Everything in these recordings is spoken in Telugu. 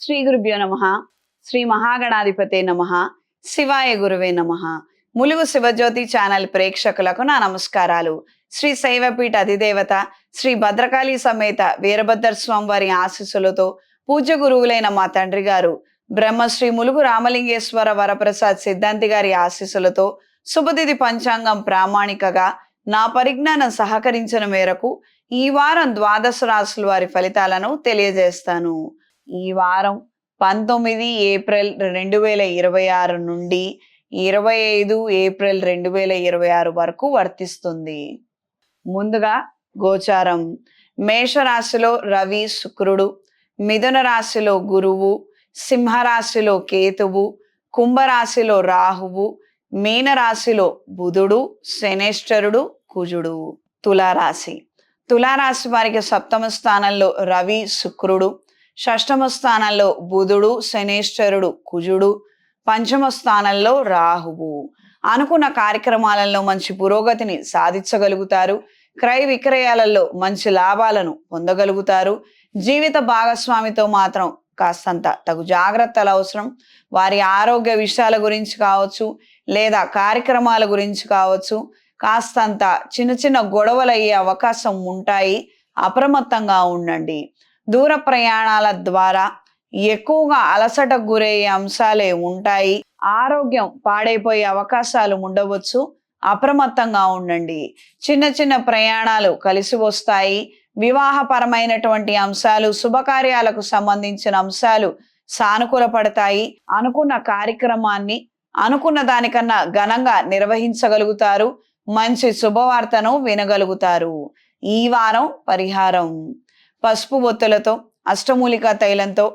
శ్రీ గురుభ్యో నమః. శ్రీ మహాగణాధిపతే నమః. శివాయ గురువే నమః. ములుగు శివజ్యోతి ఛానల్ ప్రేక్షకులకు నా నమస్కారాలు. శ్రీ శైవపీఠ అధిదేవత శ్రీ భద్రకాళి సమేత వీరభద్ర స్వామి వారి ఆశీస్సులతో పూజ్య గురువులైన మా తండ్రి గారు బ్రహ్మశ్రీ ములుగు రామలింగేశ్వర వరప్రసాద్ సిద్ధాంతి గారి ఆశీస్సులతో శుభతిథి పంచాంగం ప్రామాణికగా నా పరిజ్ఞానం సహకరించిన మేరకు ఈ వారం ద్వాదశ రాశుల వారి ఫలితాలను తెలియజేస్తాను. ఈ వారం 19 ఏప్రిల్ 2026 నుండి 25 ఏప్రిల్ 2026 వరకు వర్తిస్తుంది. ముందుగా గోచారం. మేషరాశిలో రవి శుక్రుడు, మిథున రాశిలో గురువు, సింహరాశిలో కేతువు, కుంభరాశిలో రాహువు, మీనరాశిలో బుధుడు, శనేశ్వరుడు, కుజుడు. తులారాశి. తులారాశి వారికి సప్తమ స్థానంలో రవి శుక్రుడు, షష్టమ స్థానంలో బుధుడు, శనేశ్వరుడు, కుజుడు, పంచమ స్థానంలో రాహువు. అనుకున్న కార్యక్రమాలలో మంచి పురోగతిని సాధించగలుగుతారు. క్రయ విక్రయాలలో మంచి లాభాలను పొందగలుగుతారు. జీవిత భాగస్వామితో మాత్రం కాస్తంత తగు జాగ్రత్తలు అవసరం. వారి ఆరోగ్య విషయాల గురించి కావచ్చు, లేదా కార్యక్రమాల గురించి కావచ్చు, కాస్తంత చిన్న చిన్న గొడవలు అయ్యే అవకాశం ఉంటాయి. అప్రమత్తంగా ఉండండి. దూర ప్రయాణాల ద్వారా ఎక్కువగా అలసటకు గురయ్యే అంశాలే ఉంటాయి. ఆరోగ్యం పాడైపోయే అవకాశాలు ఉండవచ్చు. అప్రమత్తంగా ఉండండి. చిన్న చిన్న ప్రయాణాలు కలిసి వస్తాయి. వివాహపరమైనటువంటి అంశాలు, శుభకార్యాలకు సంబంధించిన అంశాలు సానుకూల పడతాయి. అనుకున్న కార్యక్రమాన్ని అనుకున్న దానికన్నా ఘనంగా నిర్వహించగలుగుతారు. మంచి శుభవార్తను వినగలుగుతారు. ఈ వారం పరిహారం: పసుపు బొత్తులతో అష్టమూలికా తైలంతో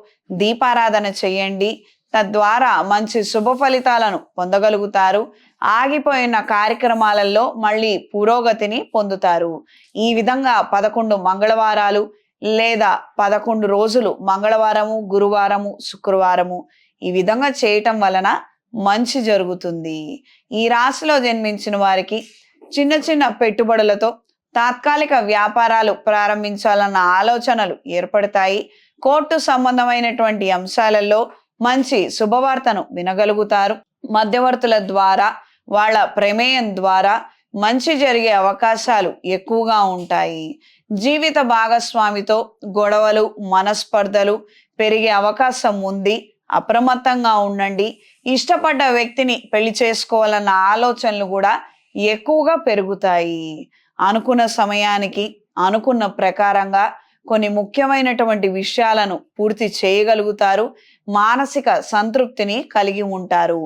దీపారాధన చేయండి. తద్వారా మంచి శుభ ఫలితాలను పొందగలుగుతారు. ఆగిపోయిన కార్యక్రమాలలో మళ్ళీ పురోగతిని పొందుతారు. ఈ విధంగా 11 మంగళవారాలు లేదా 11 రోజులు మంగళవారము, గురువారము, శుక్రవారము ఈ విధంగా చేయటం వలన మంచి జరుగుతుంది. ఈ రాశిలో జన్మించిన వారికి చిన్న చిన్న పెట్టుబడులతో తాత్కాలిక వ్యాపారాలు ప్రారంభించాలన్న ఆలోచనలు ఏర్పడతాయి. కోర్టు సంబంధమైనటువంటి అంశాలలో మంచి శుభవార్తను వినగలుగుతారు. మధ్యవర్తుల ద్వారా, వాళ్ళ ప్రమేయం ద్వారా మంచి జరిగే అవకాశాలు ఎక్కువగా ఉంటాయి. జీవిత భాగస్వామితో గొడవలు, మనస్పర్ధలు పెరిగే అవకాశం ఉంది. అప్రమత్తంగా ఉండండి. ఇష్టపడ్డ వ్యక్తిని పెళ్లి చేసుకోవాలన్న ఆలోచనలు కూడా ఎక్కువగా పెరుగుతాయి. అనుకున్న సమయానికి అనుకున్న ప్రకారంగా కొన్ని ముఖ్యమైనటువంటి విషయాలను పూర్తి చేయగలుగుతారు. మానసిక సంతృప్తిని కలిగి ఉంటారు.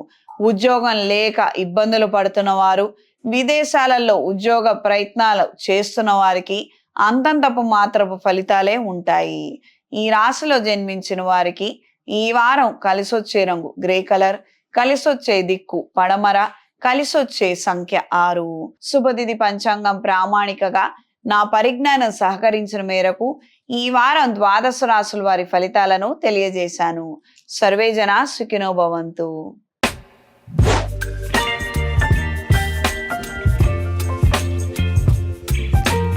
ఉద్యోగం లేక ఇబ్బందులు పడుతున్న వారు, విదేశాలలో ఉద్యోగ ప్రయత్నాలు చేస్తున్న వారికి అంతంతపు మాత్రపు ఫలితాలే ఉంటాయి. ఈ రాశిలో జన్మించిన వారికి ఈ వారం కలిసొచ్చే రంగు గ్రే కలర్, కలిసొచ్చే దిక్కు పడమర, కలిసొచ్చే సంఖ్య 6. శుభతిథి పంచాంగం ప్రామాణికగా నా పరిజ్ఞానం సహకరించిన మేరకు ఈ వారం ద్వాదశ రాశుల వారి ఫలితాలను తెలియజేశాను. సర్వే జనా సుఖినో భవంతు.